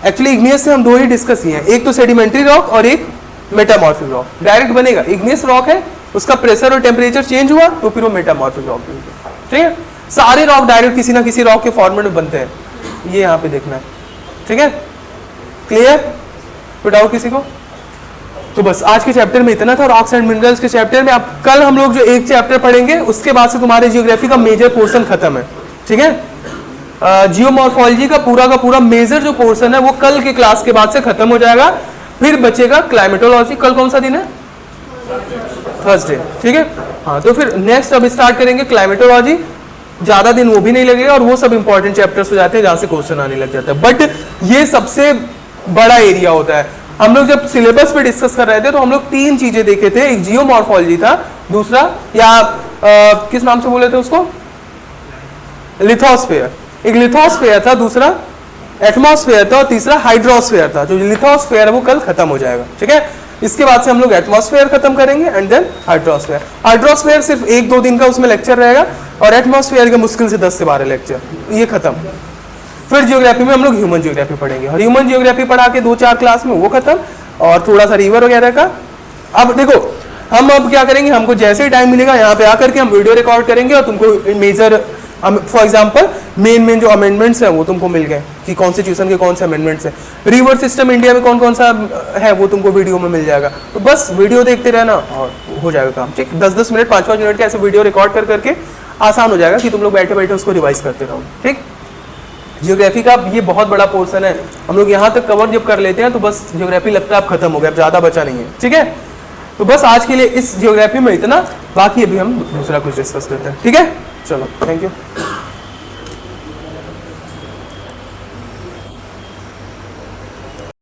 एक्चुअली इग्नियस से हम दो ही डिस्कस किए हैं, एक तो सेडिमेंट्री रॉक और एक मेटामॉर्फिक रॉक। डायरेक्ट बनेगा, इग्नियस रॉक है, उसका प्रेशर और टेम्परेचर चेंज हुआ तो फिर वो मेटामॉर्फिक रॉक, ठीक है। सारे रॉक डायरेक्ट किसी ना किसी रॉक के फॉर्मेट में बनते हैं, ये यहाँ पे देखना है, ठीक है। क्लियर? कोई डाउट किसी को? तो बस आज के चैप्टर में इतना था। रॉक्स एंड मिनरल्स के चैप्टर में अब कल हम लोग जो एक चैप्टर पढ़ेंगे उसके बाद से तुम्हारे जियोग्राफी का मेजर पोर्शन खत्म है, ठीक है। जियोमॉर्फोलॉजी का पूरा मेजर जो पोर्शन है वो कल के क्लास के बाद से खत्म हो जाएगा। फिर बचेगा क्लाइमेटोलॉजी। कल कौन सा दिन है? थर्सडे, ठीक है। हाँ तो फिर नेक्स्ट अब स्टार्ट करेंगे क्लाइमेटोलॉजी। ज्यादा दिन वो भी नहीं लगेगा और वो सब इंपॉर्टेंट चैप्टर्स हो जाते हैं जहां से क्वेश्चन आने लग जाता है। बट ये सबसे बड़ा एरिया होता है। हम लोग जब सिलेबस पे डिस्कस कर रहे थे तो हम लोग तीन चीजें देखे थे, एक जियोमॉर्फोलॉजी था, दूसरा या किस नाम से बोले थे उसको, लिथोस्फेयर। एक लिथोस्फेयर था, दूसरा एटमॉस्फेयर था और तीसरा हाइड्रोस्फेयर था। जो लिथोस्फेयर है वो कल खत्म हो जाएगा, ठीक है। इसके बाद से हम लोग एटमॉस्फेयर खत्म करेंगे एंड देन हाइड्रोस्फेयर। हाइड्रोस्फेयर सिर्फ 1-2 दिन का उसमें लेक्चर रहेगा और एटमॉस्फेयर के मुश्किल से 10 से 12 लेक्चर, ये खत्म। फिर जियोग्राफी में हम लोग ह्यूमन जियोग्राफी पढ़ेंगे और ह्यूमन जियोग्राफी पढ़ा के 2-4 क्लास में वो खत्म और थोड़ा सा रिवर वगैरह का। अब देखो हम अब क्या करेंगे, हमको जैसे ही टाइम मिलेगा यहाँ पे आकर के हम वीडियो रिकॉर्ड करेंगे और तुमको मेजर, फॉर एग्जांपल मेन जो अमेंडमेंट्स हैं वो तुमको मिल गए कि कॉन्स्टिट्यूशन के कौन से अमेंडमेंट्स हैं, रिवर सिस्टम इंडिया में कौन कौन सा है वो तुमको वीडियो में मिल जाएगा। तो बस वीडियो देखते रहना और हो जाएगा काम, ठीक। 10-10 मिनट 5-5 मिनट के ऐसे वीडियो रिकॉर्ड कर करके आसान हो जाएगा कि तुम लोग बैठे बैठे उसको रिवाइज करते रहो, ठीक। जियोग्राफी का ये बहुत बड़ा पोर्शन है, हम लोग यहाँ तक कवर जब कर लेते हैं तो बस जियोग्राफी लगता है अब खत्म हो गया, अब ज़्यादा बचा नहीं है, ठीक है। तो बस आज के लिए इस जियोग्राफी में इतना, बाकी अभी हम दूसरा कुछ डिस्कस करते हैं, ठीक है। चलो थैंक यू।